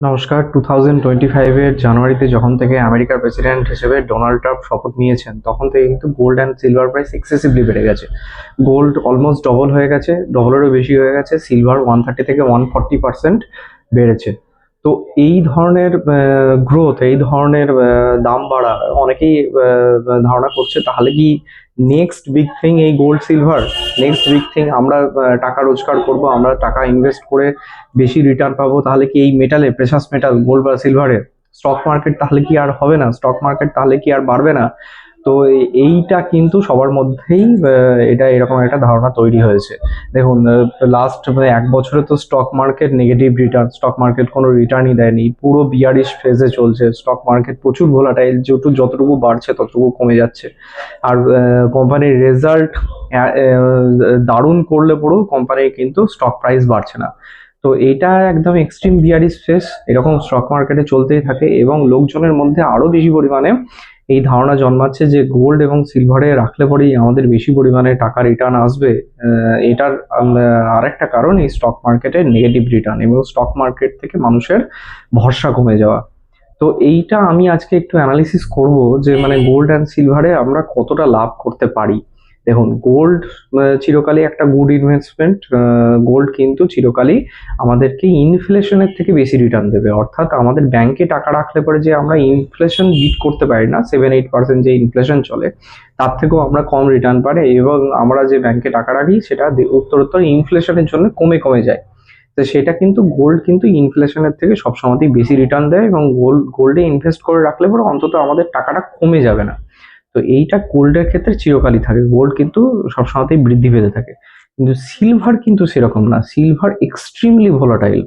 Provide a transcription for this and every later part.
নমস্কার। 2025-এর জানুয়ারিতে যখন থেকে আমেরিকার প্রেসিডেন্ট হিসেবে ডোনাল্ড ট্রাম্প শপথ নিয়েছেন, তখন থেকে কিন্তু gold and silver price excessively বেড়ে গেছে। গোল্ড অলমোস্ট ডবল হয়ে গেছে, ডবলেরও বেশি হয়ে গেছে। সিলভার 130 থেকে 140% বেড়েছে। তো এই ধরনের গ্রোথ, এই ধরনের দাম বাড়া অনেকেই ধারণা করছে তাহলে কি নেক্সট বিগ থিং এই gold silver? Next big thing আমরা টাকা রোজগার করব, আমরা টাকা ইনভেস্ট করে বেশি রিটার্ন পাবো, তাহলে কি এই মেটালে, প্রেশাস মেটাল গোল্ড বা সিলভারে স্টক মার্কেট তাহলে কি আর হবে না? স্টক মার্কেট তাহলে কি আর বাড়বে না? তো এইটা কিন্তু সবার মধ্যেই এটা এরকম একটা ধারণা তৈরি হয়েছে। দেখুন, লাস্ট এক বছরে তো stock market negative return, stock market কোনো রিটার্নই দেয়নি, পুরো বিয়ারিশ ফেজে চলছে স্টক মার্কেট, প্রচুর ভোলাটাইল, যতটুকু বাড়ছে ততটুকু কমে যাচ্ছে। আর কোম্পানির রেজাল্ট দারুণ করলে পরেও কোম্পানির কিন্তু স্টক প্রাইস বাড়ছে না। তো এটা একদম এক্সট্রিম বিয়ারিশ ফেস, এরকম স্টক মার্কেটে চলতেই থাকে এবং লোকজনের মধ্যে আরো বেশি পরিমাণে এই ধারণা জন্মাচ্ছে যে গোল্ড এবং সিলভারে রাখলে পরেই আমাদের বেশি পরিমাণে টাকা রিটার্ন আসবে। এটার আরেকটা কারণ এই স্টক মার্কেটের নেগেটিভ রিটার্ন এবং স্টক মার্কেট থেকে মানুষের ভরসা কমে যাওয়া। তো এইটা আমি আজকে একটু অ্যানালিসিস করব যে মানে গোল্ড অ্যান্ড সিলভারে আমরা কতটা লাভ করতে পারি। দেখুন, গোল্ড চিরকালই একটা গুড ইনভেস্টমেন্ট। গোল্ড কিন্তু চিরকালই আমাদেরকে ইনফ্লেশনের থেকে বেশি রিটার্ন দেবে। অর্থাৎ আমাদের ব্যাংকে টাকা রাখলে পরে যে আমরা ইনফ্লেশন বিট করতে পারি না, 7-8% যে ইনফ্লেশন চলে, তার থেকেও আমরা কম রিটার্ন পাই এবং আমরা যে ব্যাংকে টাকা রাখি সেটা উত্তরোত্তর ইনফ্লেশনের জন্য কমে কমে যায়। তো সেটা কিন্তু গোল্ড কিন্তু ইনফ্লেশনের থেকে সবসময়তেই বেশি রিটার্ন দেয় এবং গোল্ডে ইনভেস্ট করে রাখলে পরে অন্তত আমাদের টাকাটা কমে যাবে না। তো এইটা গোল্ডের ক্ষেত্রে চিরকালই থাকে, গোল্ড কিন্তু সবসময়তেই বৃদ্ধি পেতে থাকে। কিন্তু সিলভার কিন্তু সেরকম না, সিলভার এক্সট্রিমলি ভোলাটাইল।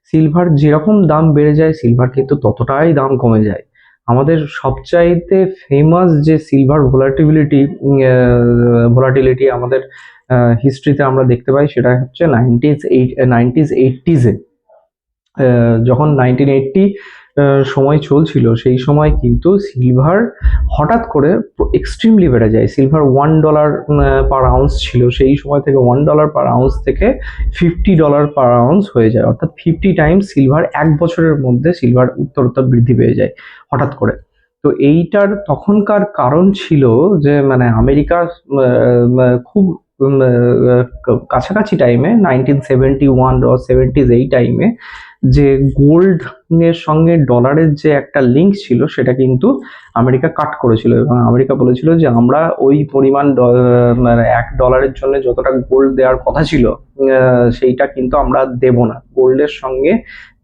সিলভার যেরকম দাম বেড়ে যায়, সিলভার কিন্তু ততটাই দাম কমে যায়। আমাদের সবচাইতে ফেমাস যে সিলভার ভোলাটিলিটি আমাদের হিস্ট্রিতে আমরা দেখতে পাই, সেটা হচ্ছে 1980s-80s-এ যখন 1980 সময় চলছিল, সেই সময় কিন্তু সিলভার হঠাৎ করে এক্সট্রিমলি বেড়ে যায়। সিলভার $1 পার আউন্স ছিল, সেই সময় থেকে $1 পার আউন্স থেকে $50 পার আউন্স হয়ে যায়। অর্থাৎ 50 টাইমস সিলভার এক বছরের মধ্যে সিলভার উত্তরোত্তর বৃদ্ধি পেয়ে যায় হঠাৎ করে। তো এইটার তখনকার কারণ ছিল যে মানে আমেরিকা খুব কাছাকাছি টাইমে 1971 or 70s, এই টাইমে যে গোল্ড এর সঙ্গে ডলারের যে একটা লিঙ্ক ছিল সেটা কিন্তু আমেরিকা কাট করেছিল এবং আমেরিকা বলেছিল যে আমরা ওই পরিমাণ মানে $1 জন্য যতটা গোল্ড দেওয়ার কথা ছিল সেইটা কিন্তু আমরা দেব না। গোল্ডের সঙ্গে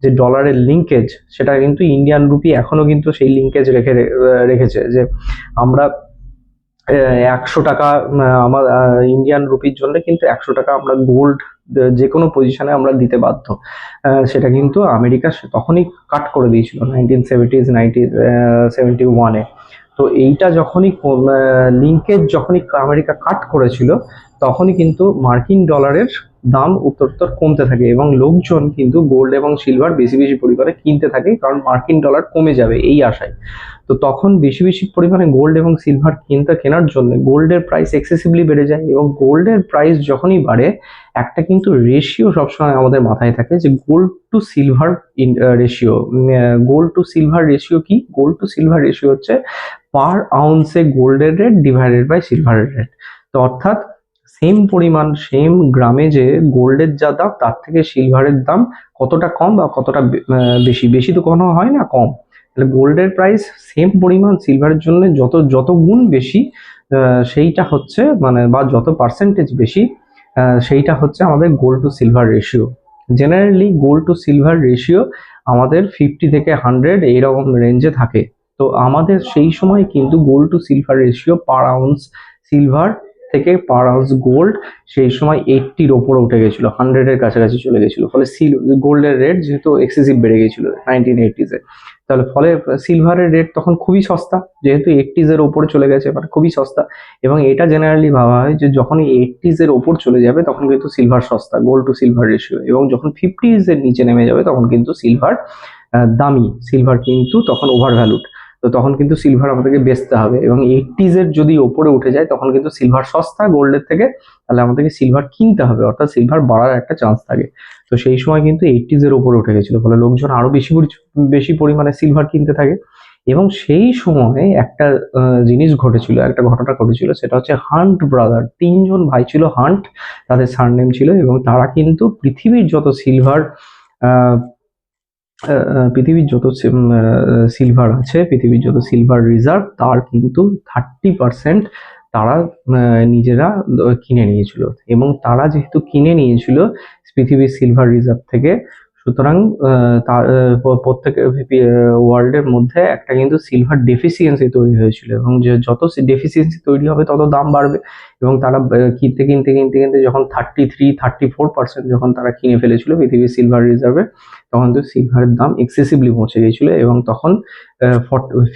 যে ডলারের লিঙ্কেজ, সেটা কিন্তু ইন্ডিয়ান রুপি এখনো কিন্তু সেই লিঙ্কেজ রেখেছে যে আমরা 100 টাকা, আমার ইন্ডিয়ান রুপির জন্য কিন্তু 100 টাকা আমরা গোল্ড যে কোনো পজিশনে আমরা দিতে বাধ্য। সেটা কিন্তু আমেরিকা তখনই কাট করে দিয়েছিল 1970s 1971-এ। তো এইটা যখনই লিঙ্কেজ যখনই আমেরিকা কাট করেছিল, তখনই কিন্তু মার্কিন ডলারের দাম উত্তরোত্তর কমতে থাকে এবং লোকজন কিন্তু গোল্ড এবং সিলভার বেশি বেশি পরিমাণে কিনতে থাকে, কারণ মার্কিন ডলার কমে যাবে এই আশায়। তো তখন বেশি বেশি পরিমাণে গোল্ড এবং সিলভার কেনার জন্য গোল্ডের প্রাইস এক্সেসিভলি বেড়ে যায় এবং গোল্ডের প্রাইস যখনই বাড়ে, একটা কিন্তু রেশিও সবসময় আমাদের মাথায় থাকে যে gold to silver ratio. Gold to silver ratio কি? গোল্ড টু সিলভার রেশিও হচ্ছে পার আউন্সে গোল্ডের রেট ডিভাইডেড বাই সিলভারের রেট। তো অর্থাৎ সেম পরিমাণ, সেম গ্রামে যে গোল্ডের যা দাম, তার থেকে সিলভারের দাম কতটা কম বা কতটা বেশি, বেশি তো কোনো হয় না, কম। তাহলে গোল্ডের প্রাইস সেম পরিমাণ সিলভারের জন্য যত যত গুণ বেশি, সেইটা হচ্ছে মানে বা যত পার্সেন্টেজ বেশি, সেইটা হচ্ছে আমাদের gold to silver ratio. Generally gold to silver ratio আমাদের 50 থেকে 100 এইরকম রেঞ্জে থাকে। তো আমাদের সেই সময় কিন্তু gold to silver ratio per ounce silver থেকে পার আউন্স গোল্ড সেই সময় 80-র ওপরে উঠে গেছিল, 100-এর কাছাকাছি চলে গেছিল। ফলে গোল্ডের রেট যেহেতু এক্সেসিভ বেড়ে গেছিল 1980s-এ, তাহলে ফলে সিলভারের রেট তখন খুবই সস্তা, যেহেতু 80s-এর ওপরে চলে গেছে, মানে খুবই সস্তা। এবং এটা জেনারেলি ভাবা হয় যে যখনই 80s-এর ওপর চলে যাবে তখন কিন্তু সিলভার সস্তা, গোল্ড টু সিলভার রেশিও, এবং যখন 50s-এর নিচে নেমে যাবে তখন কিন্তু সিলভার দামি, সিলভার কিন্তু তখন ওভার ভ্যালুড। তো তখন কিন্তু সিলভার আমাদেরকে বেচতে হবে, এবং 80s এর যদি ওপরে উঠে যায় তখন কিন্তু সিলভার সস্তা গোল্ডের থেকে, তাহলে আমাদেরকে সিলভার কিনতে হবে, অর্থাৎ সিলভার বাড়ার একটা চান্স থাকে। তো সেই সময় কিন্তু 80s এর ওপরে উঠে গেছিল, ফলে লোকজন আরো বেশি পরিমাণে সিলভার কিনতে থাকে। এবং সেই সময় একটা জিনিস ঘটেছিল, একটা ঘটনা ঘটেছিল, সেটা হচ্ছে হান্ট ব্রাদার, তিনজন ভাই ছিল হান্ট, তাদের সারনেম ছিল, এবং তারা কিন্তু পৃথিবীর যত সিলভার পৃথিবীর যত সিলভার আছে, পৃথিবীর যত সিলভার রিজার্ভ, তার কিন্তু 30% তারা নিজেরা কিনে নিয়েছিল। এবং তারা যেহেতু কিনে নিয়েছিল পৃথিবীর সিলভার রিজার্ভ থেকে, সুতরাং তার প্রত্যেক ওয়ার্ল্ডের মধ্যে একটা কিন্তু সিলভার ডেফিসিয়েন্সি তৈরি হয়েছিল, এবং যে যত ডেফিসিয়েন্সি তৈরি হবে তত দাম বাড়বে। এবং তারা কিনতে কিনতে কিনতে কিনতে যখন 34% যখন তারা কিনে ফেলেছিল পৃথিবীর সিলভার রিজার্ভে, তখন তো সিলভারের দাম এক্সেসিভলি পৌঁছে গিয়েছিল, এবং তখন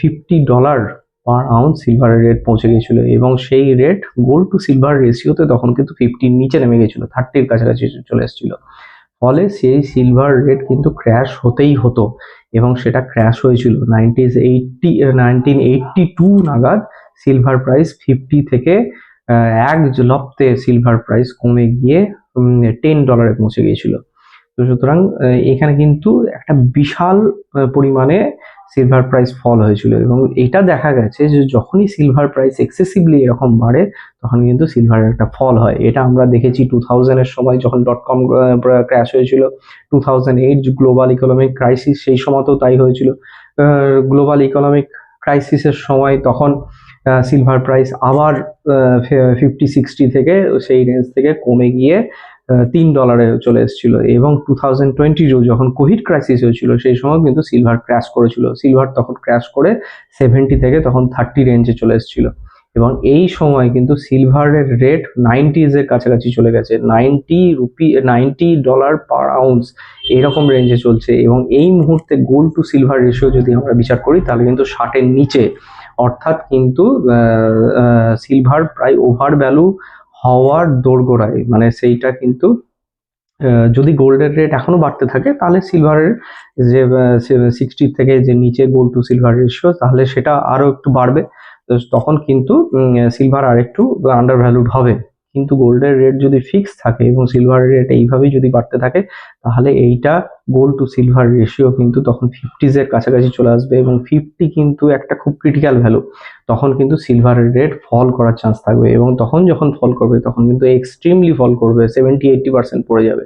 $50 পার আউন্স সিলভারের রেট পৌঁছে গিয়েছিল। এবং সেই রেট গোল্ড টু সিলভার রেশিওতে তখন কিন্তু 50 নিচে নেমে গেছিল, 30 কাছাকাছি চলে এসেছিল। ফলে সেই সিলভার রেট কিন্তু ক্র্যাশ হতেই হতো, এবং সেটা ক্র্যাশ হয়েছিল 1982 নাগাদ। সিলভার প্রাইস 50 থেকে এক লপ্তে সিলভার প্রাইস কমে গিয়ে $10 পৌঁছে গিয়েছিল। তো সুতরাং এখানে কিন্তু একটা বিশাল পরিমাণে সিলভার প্রাইস ফল হয়েছিল, এবং এটা দেখা গেছে যে যখনই সিলভার প্রাইস এক্সেসিভলি এরকম বাড়ে তখন কিন্তু সিলভারের একটা ফল হয়। এটা আমরা দেখেছি 2000 এর সময় যখন .com ক্র্যাশ হয়েছিল, 2008 গ্লোবাল ইকোনমিক ক্রাইসিস, সেই সময়তেও তাই হয়েছিল। গ্লোবাল ইকোনমিক ক্রাইসিসের সময় তখন সিলভার প্রাইস আবার 50-60 থেকে সেই রেঞ্জ থেকে কমে গিয়ে $3 চলে এসেছিল। এবং 2022 যখন কোভিড ক্রাইসিস হয়েছিল সেই সময় কিন্তু সিলভার ক্র্যাশ করেছিল, সিলভার তখন ক্র্যাশ করে 70 থেকে তখন 30 রেঞ্জে চলে এসেছিল। এবং এই সময় কিন্তু সিলভারের রেট 90s এর কাছাকাছি চলে গেছে, $90 পার আউন্স এইরকম রেঞ্জে চলছে। এবং এই মুহূর্তে গোল্ড টু সিলভার রেশিও যদি আমরা বিচার করি তাহলে কিন্তু 60-এর নিচে, অর্থাৎ কিন্তু সিলভার প্রায় ওভার ভ্যালু হওয়ার দোরগোড়ায়। মানে সেইটা কিন্তু যদি গোল্ডের রেট এখনো বাড়তে থাকে তাহলে সিলভারের যে 60 থেকে যে নিচে গোল্ড টু সিলভার রেশিও, তাহলে সেটা আরো একটু বাড়বে। তো তখন কিন্তু সিলভার আর একটু আন্ডার ভ্যালুড হবে। কিন্তু গোল্ডের রেট যদি ফিক্স থাকে এবং সিলভারের রেট এইভাবেই যদি বাড়তে থাকে, তাহলে এইটা গোল্ড টু সিলভার রেশিও কিন্তু তখন 50s এর কাছাকাছি চলে আসবে, এবং 50 কিন্তু একটা খুব ক্রিটিক্যাল ভ্যালু। তখন কিন্তু সিলভারের রেট ফল করার চান্স থাকবে, এবং তখন যখন ফল করবে তখন কিন্তু এক্সট্রিমলি ফল করবে, 70-80% পড়ে যাবে।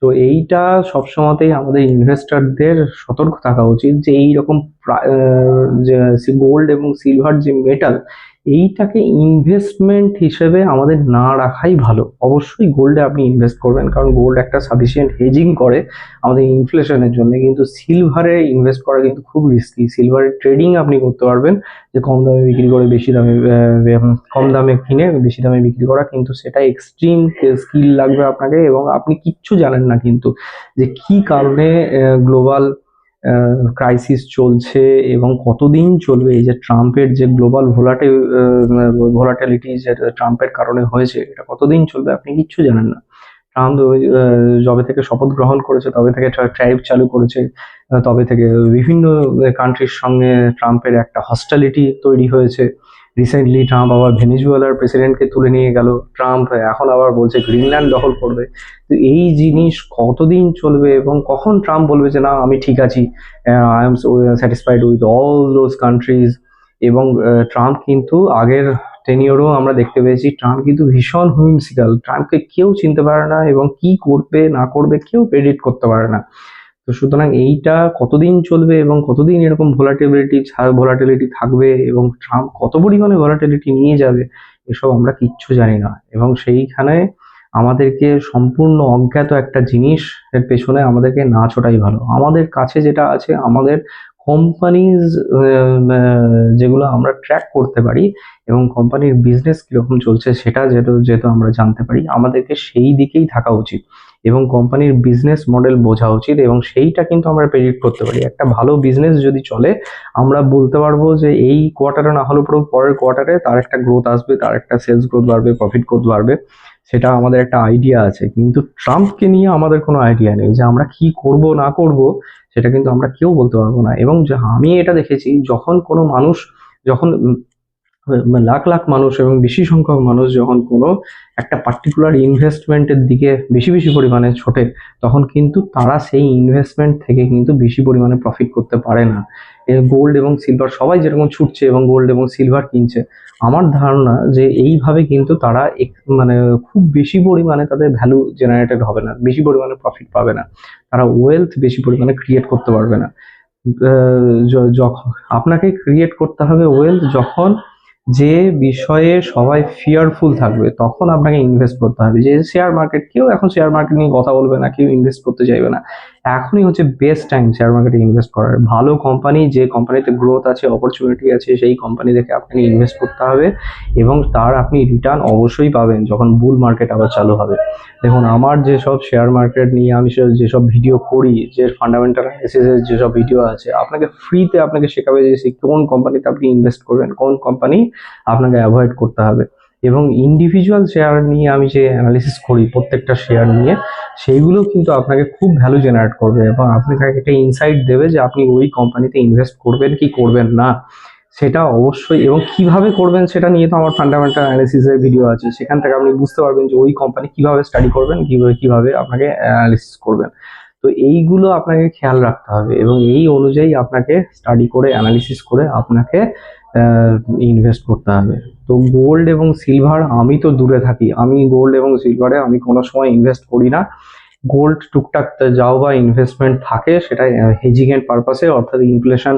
তো এইটা সবসময়তেই আমাদের ইনভেস্টরদের সতর্ক থাকা উচিত যে এইরকম যে গোল্ড এবং সিলভার যে মেটাল, এইটাকে ইনভেস্টমেন্ট হিসেবে আমাদের না রাখাই ভালো। অবশ্যই গোল্ডে আপনি ইনভেস্ট করবেন, কারণ গোল্ড একটা সাফিসিয়েন্ট হেজিং করে আমাদের ইনফ্লেশনের জন্য, কিন্তু সিলভারে ইনভেস্ট করা কিন্তু খুব রিস্কি। সিলভারের ট্রেডিং আপনি করতে পারবেন, যে কম দামে বিক্রি করে বেশি দামে, কম দামে কিনে বেশি দামে বিক্রি করা, কিন্তু সেটা এক্সট্রিম স্কিল লাগবে আপনাকে, এবং আপনি কিচ্ছু জানেন না কিন্তু যে কি কারণে গ্লোবাল ক্রাইসিস চলছে এবং কতদিন চলবে। এই যে ট্রাম্পের যে গ্লোবাল ভোলাটিলিটি যে ট্রাম্পের কারণে হয়েছে, এটা কতদিন চলবে আপনি কিচ্ছু জানেন না। ট্রাম্প যবে থেকে শপথ গ্রহণ করেছে তবে থেকে ট্যারিফ চালু করেছে, তবে থেকে বিভিন্ন কান্ট্রির সঙ্গে ট্রাম্পের একটা হস্টালিটি তৈরি হয়েছে। রিসেন্টলি ট্রাম্প আবার ভেনেজুয়েলার প্রেসিডেন্টকে তুলে নিয়ে গেল, ট্রাম্প এখন আবার বলছে গ্রিনল্যান্ড দখল করবে। তো এই জিনিস কতদিন চলবে, এবং কখন ট্রাম্প বলবে যে না আমি ঠিক আছি, I am satisfied with all those countries. এবং ট্রাম্প কিন্তু আগের টেনিওরও আমরা দেখতে পেয়েছি ট্রাম্প কিন্তু ভীষণ হুইমসিক্যাল, ট্রাম্পকে কেউ চিনতে পারে না, এবং কি করবে না করবে কেউ প্রেডিক্ট করতে পারে না। তো সুতরাং এইটা কতদিন চলবে এবং কতদিন এরকম ভোলাটিলিটি থাকবে, এবং ট্রাম্প কত পরিমাণে ভোলাটিলিটি নিয়ে যাবে, এসব আমরা কিচ্ছু জানি না। এবং সেইখানে আমাদেরকে সম্পূর্ণ অজ্ঞাত একটা জিনিস এর পেছনে আমাদেরকে না ছোটাই ভালো। আমাদের কাছে যেটা আছে, আমাদের কোম্পানিজ যেগুলো আমরা ট্র্যাক করতে পারি, এবং কোম্পানির বিজনেস কিরকম চলছে সেটা যেহেতু যেহেতু আমরা জানতে পারি, আমাদেরকে সেই দিকেই থাকা উচিত, এবং কোম্পানির বিজনেস মডেল বোঝা উচিত, এবং সেইটা কিন্তু আমরা প্রেডিক্ট করতে পারি। একটা ভালো বিজনেস যদি চলে, আমরা বলতে পারবো যে এই কোয়ার্টারে না হলেও পরের কোয়ার্টারে তার একটা গ্রোথ আসবে, তার একটা সেলস গ্রোথ বাড়বে, প্রফিট গ্রোথ বাড়বে, সেটা আমাদের একটা আইডিয়া আছে। কিন্তু ট্রাম্পকে নিয়ে আমাদের কোনো আইডিয়া নেই, যে আমরা কি করব না করব সেটা কিন্তু আমরা কেউ বলতে পারবো না। এবং আমি এটা দেখেছি, যখন কোনো মানুষ, যখন লাখ লাখ মানুষ এবং বেশি সংখ্যক মানুষ যখন কোনো একটা পার্টিকুলার ইনভেস্টমেন্টের দিকে বেশি বেশি পরিমাণে ছোটে, তখন কিন্তু তারা সেই ইনভেস্টমেন্ট থেকে কিন্তু বেশি পরিমাণে প্রফিট করতে পারে না। গোল্ড এবং সিলভার সবাই যেরকম ছুটছে এবং গোল্ড এবং সিলভার কিনছে, আমার ধারণা যে এইভাবে কিন্তু তারা মানে খুব বেশি পরিমাণে তাদের ভ্যালু জেনারেটেড হবে না, বেশি পরিমাণে প্রফিট পাবে না, তারা ওয়েলথ বেশি পরিমাণে ক্রিয়েট করতে পারবে না। যখন আপনাকে ক্রিয়েট করতে হবে ওয়েলথ, যখন যে বিষয়ে সবাই ফিয়ারফুল থাকবে, তখন আপনাকে ইনভেস্ট করতে হবে। যে শেয়ার মার্কেট, কেউ এখন শেয়ার মার্কেট নিয়ে কথা বলবে না, কেউ ইনভেস্ট করতে চাইবে না। এখনই হচ্ছে বেস্ট টাইম শেয়ার মার্কেটে ইনভেস্ট করার। ভালো কোম্পানি, যে কোম্পানিতে গ্রোথ আছে, অপরচুনিটি আছে, সেই কোম্পানি দেখে আপনাকে ইনভেস্ট করতে হবে এবং তার আপনি রিটার্ন অবশ্যই পাবেন যখন বুল মার্কেট আবার চালু হবে। দেখুন, আমার যেসব শেয়ার মার্কেট নিয়ে আমি যেসব ভিডিও করি, যে ফান্ডামেন্টাল অ্যানালিসিসের যেসব ভিডিও আছে, আপনাকে ফ্রিতে আপনাকে শেখাবে যে কোন কোম্পানিতে আপনি ইনভেস্ট করবেন, কোন কোম্পানি আপনাকে অ্যাভয়েড করতে হবে। এবং ইন্ডিভিজুয়াল শেয়ার নিয়ে আমি যে অ্যানালিসিস করি প্রত্যেকটা শেয়ার নিয়ে, সেইগুলো কিন্তু আপনাকে খুব ভ্যালু জেনারেট করবে এবং আপনাকে একটা ইনসাইট দেবে যে আপনি ওই কোম্পানিতে ইনভেস্ট করবেন কি করবেন না, সেটা অবশ্যই। এবং কিভাবে করবেন সেটা নিয়ে তো আমার ফান্ডামেন্টাল অ্যানালিসিসের ভিডিও আছে, সেখান থেকে আপনি বুঝতে পারবেন যে ওই কোম্পানি কিভাবে স্টাডি করবেন, কিভাবে আপনাকে অ্যানালিসিস করবেন। তো এইগুলো আপনাকে খেয়াল রাখতে হবে এবং এই অনুযায়ী আপনাকে স্টাডি করে অ্যানালিসিস করে আপনাকে ইনভেস্ট করতে হবে। তো গোল্ড এবং সিলভার আমি তো দূরে থাকি, আমি গোল্ড এবং সিলভারে আমি কোনো সময় ইনভেস্ট করি না। গোল্ড টুকটাক যাও বা ইনভেস্টমেন্ট থাকে, সেটা হেজিং এর পারপাসে, অর্থাৎ ইনফ্লেশন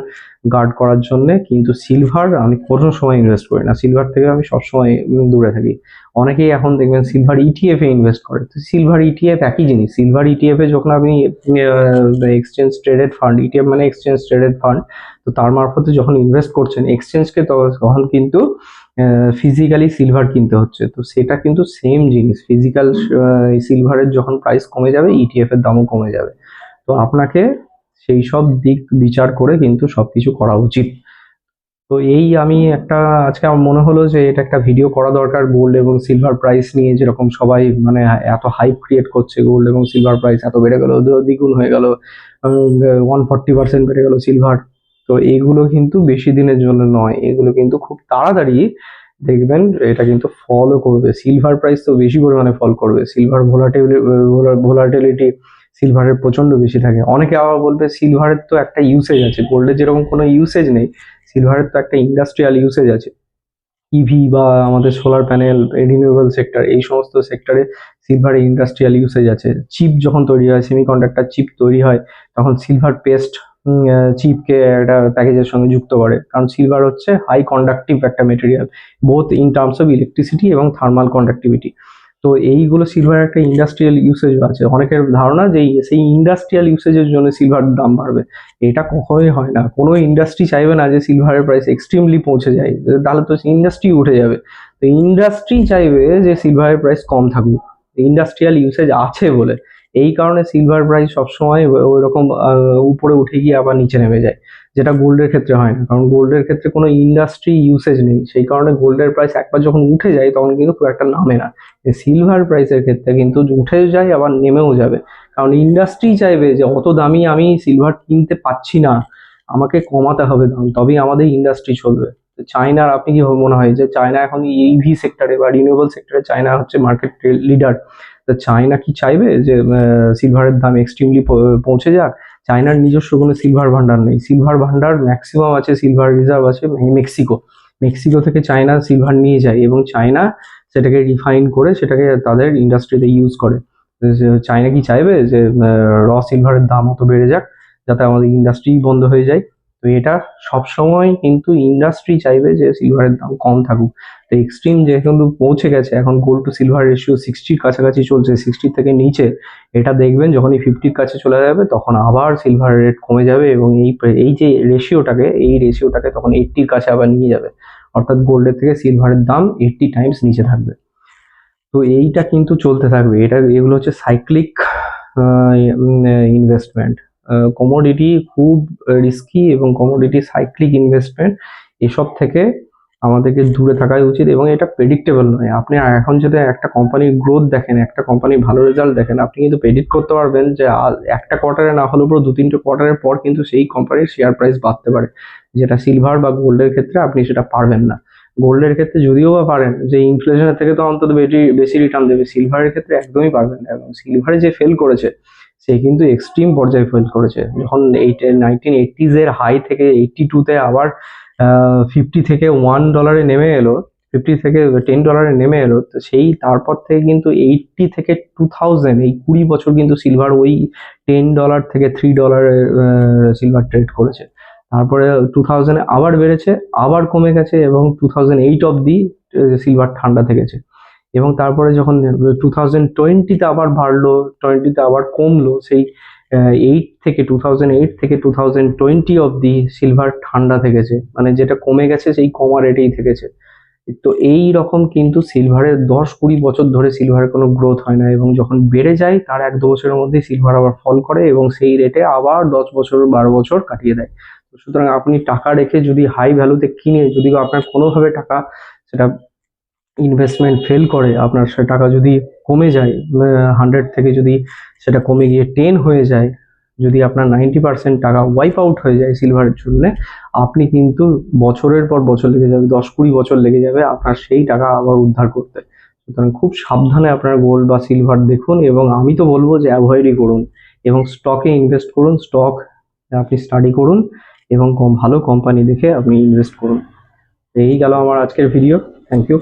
গার্ড করার জন্য। কিন্তু সিলভার আমি কোনো সময় ইনভেস্ট করি না, সিলভার থেকে আমি সবসময় দূরে থাকি। অনেকেই এখন দেখবেন সিলভার ইটিএফ এ ইনভেস্ট করে, তো সিলভার ইটিএফ একই জিনিস। সিলভার ইটিএফ এ যখন আপনি এক্সচেঞ্জ ট্রেডেড ফান্ড, ইটিএফ মানে এক্সচেঞ্জ ট্রেডেড ফান্ড, তো তার মারফতে যখন ইনভেস্ট করছেন এক্সচেঞ্জকে, তখন কিন্তু ফিজিক্যালি সিলভার কিনতে হচ্ছে। তো সেটা কিন্তু সেম জিনিস, ফিজিক্যাল সিলভারের যখন প্রাইস কমে যাবে, ইটিএফ এর দামও কমে যাবে। তো আপনাকে সেই সব দিক বিচার করে কিন্তু সবকিছু করা উচিত। তো এই আমি একটা, আজকে আমার মনে হলো যে এটা একটা ভিডিও করা দরকার। গোল্ড এবং সিলভার প্রাইস নিয়ে যেরকম সবাই মানে এত হাইপ ক্রিয়েট করছে, গোল্ড এবং সিলভার প্রাইস এত বেড়ে গেল, দ্বিগুণ হয়ে গেল, 140% বেড়ে গেল সিলভার। তো এইগুলো কিন্তু বেশি দিনের জন্য নয়, এগুলো কিন্তু খুব তাড়াতাড়ি দেখবেন এটা কিন্তু ফলও করবে। সিলভার প্রাইস তো বেশি পরিমাণে ফল করবে। সিলভার ভোলাটিলিটি সিলভারের প্রচন্ড বেশি থাকে। অনেকে আবার বলবে সিলভারের তো একটা ইউসেজ আছে, গোল্ডের যেরকম কোনো ইউসেজ নেই, সিলভারের তো একটা ইন্ডাস্ট্রিয়াল ইউসেজ আছে। ইভি বা আমাদের সোলার প্যানেল, রিনিউয়েবল সেক্টর, এই সমস্ত সেক্টরে সিলভারের ইন্ডাস্ট্রিয়াল ইউসেজ আছে। চিপ যখন তৈরি হয়, সেমিকন্ডাক্টর চিপ তৈরি হয়, তখন সিলভার পেস্ট চিপকে একটা প্যাকেজের সঙ্গে যুক্ত করে, কারণ সিলভার হচ্ছে হাই কন্ডাক্টিভ একটা material, both in terms of electricity এবং থার্মাল কন্ডাক্টিভিটি। তো এইগুলো সিলভারের একটা ইন্ডাস্ট্রিয়াল ইউসেজ আছে। অনেকের ধারণা যে সেই ইন্ডাস্ট্রিয়াল ইউসেজের জন্য সিলভার দাম বাড়বে, এটা কখনোই হয় না। কোনো ইন্ডাস্ট্রি চাইবে না যে সিলভারের প্রাইস এক্সট্রিমলি পৌঁছে যায়, তাহলে তো ইন্ডাস্ট্রি উঠে যাবে। তো ইন্ডাস্ট্রি চাইবে যে সিলভারের প্রাইস কম থাকুক, ইন্ডাস্ট্রিয়াল ইউসেজ আছে বলে। এই কারণে সিলভার প্রাইস সবসময় ওই রকম উপরে উঠে গিয়ে আবার নিচে নেমে যায়, যেটা গোল্ডের ক্ষেত্রে হয় না, কারণ গোল্ডের ক্ষেত্রে কোনো ইন্ডাস্ট্রি ইউসেজ নেই। সেই কারণে গোল্ডের প্রাইস একবার যখন উঠে যায় তখন কিন্তু খুব একটা নামে না। সিলভার প্রাইসের ক্ষেত্রে কিন্তু উঠে যায় আবার নেমেও যাবে, কারণ ইন্ডাস্ট্রি চাইবে যে অত দামি আমি সিলভার কিনতে পাচ্ছি না, আমাকে কমাতে হবে দাম, তবেই আমাদের ইন্ডাস্ট্রি চলবে। চায়নার, আপনি কি মনে হয় যে চায়না এখন ইভি সেক্টরে বা রিনিউয়েবল সেক্টরে চায়না হচ্ছে মার্কেট লিডার? তো চায়না কি চাইবে যে সিলভারের দাম এক্সট্রিমলি পৌঁছে যাক? চায়নার নিজস্ব কোনো সিলভার ভান্ডার নেই। সিলভার ভান্ডার ম্যাক্সিমাম আছে, সিলভার রিজার্ভ আছে মেক্সিকো। মেক্সিকো থেকে চায়না সিলভার নিয়ে যায় এবং চায়না সেটাকে রিফাইন করে সেটাকে তাদের ইন্ডাস্ট্রিতে ইউজ করে। চায়না কি চাইবে যে সিলভারের দাম অত বেড়ে যাক, যাতে আমাদের ইন্ডাস্ট্রি বন্ধ হয়ে যায়? তো এটা সবসময় কিন্তু ইন্ডাস্ট্রি চাইবে যে সিলভারের দাম কম থাকুক। তো এক্সট্রিম যেহেতু পৌঁছে গেছে, এখন গোল্ড টু সিলভার রেশিও 60-র কাছাকাছি চলছে, 60 থেকে নিচে। এটা দেখবেন যখনই 50-র কাছে চলে যাবে তখন আবার সিলভার রেট কমে যাবে এবং এই যে রেশিওটাকে তখন 80-র কাছে আবার নিয়ে যাবে, অর্থাৎ গোল্ডের থেকে সিলভারের দাম 80 টাইমস নিচে থাকবে। তো এইটা কিন্তু চলতে থাকবে। এগুলো হচ্ছে সাইক্লিক ইনভেস্টমেন্ট। কমোডিটি খুব রিস্কি এবং কমোডিটি সাইক্লিক ইনভেস্টমেন্ট। এসব থেকে আমাদেরকে দূরে থাকাই উচিত, এবং এটা প্রেডিক্টেবল নয়। আপনি এখন যদি একটা কোম্পানির গ্রোথ দেখেন, একটা কোম্পানির ভালো রেজাল্ট দেখেন, আপনি কিন্তু প্রেডিক্ট করতে পারবেন যে একটা কোয়ার্টারে না হলেও পুরো 2-3টে কোয়ার্টারের পর কিন্তু সেই কোম্পানির শেয়ার প্রাইস বাড়তে পারে, যেটা সিলভার বা গোল্ডের ক্ষেত্রে আপনি সেটা পারবেন না। গোল্ডের ক্ষেত্রে যদিও বা পারেন যে ইনফ্লেশনের থেকে তো অন্তত বেশি বেশি রিটার্ন দেবে, সিলভারের ক্ষেত্রে একদমই পারবেন না। এবং সিলভারে যে ফেল করেছে সে কিন্তু এক্সট্রিম পর্যায়ে ফেল করেছে। যখন 1980s এর হাই থেকে 82-তে আবার 50 থেকে $1 নেমে এলো, 50 থেকে $10 নেমে এলো, তো সেই তারপর থেকে কিন্তু 80 থেকে 2000, এই 20 বছর কিন্তু সিলভার ওই $10 থেকে $3 সিলভার ট্রেড করেছে। তারপরে 2000-এ আবার বেড়েছে, আবার কমে গেছে, এবং 2008 অব্দি সিলভার ঠান্ডা থেকেছে। এবং তারপরে যখন 2020-তে আবার বাড়লো, 20-তে আবার কমলো, সেই 2008 থেকে 2020 অব্দি সিলভার ঠান্ডা থেকেছে, মানে যেটা কমে গেছে সেই কমা রেটেই থেকেছে। তো এই রকম কিন্তু সিলভারের 10-20 বছর ধরে সিলভারের কোনো গ্রোথ হয় না, এবং যখন বেড়ে যায় তার 1-2 বছরের মধ্যেই সিলভার আবার ফল করে এবং সেই রেটে আবার 10 বছর 12 বছর কাটিয়ে দেয়। তো সুতরাং আপনি টাকা রেখে যদি হাই ভ্যালুতে কিনে, যদি আপনার কোনোভাবে টাকা সেটা ইনভেস্টমেন্ট ফেল করে, আপনার সে টাকা যদি কমে যায়, 100 থেকে যদি সেটা কমে গিয়ে 10 হয়ে যায়, যদি আপনার 90% টাকা ওয়াইপ আউট হয়ে যায় সিলভারের জন্য, আপনি কিন্তু বছরের পর বছর লেগে যাবে, 10-20 বছর লেগে যাবে আপনার সেই টাকা আবার উদ্ধার করতে। সুতরাং খুব সাবধানে আপনার গোল্ড বা সিলভার দেখুন, এবং আমি তো বলবো যে অ্যাভয়েডই করুন, এবং স্টকে ইনভেস্ট করুন। স্টক আপনি স্টাডি করুন এবং ভালো কোম্পানি দেখে আপনি ইনভেস্ট করুন। এই গেল আমার আজকের ভিডিও। Thank you.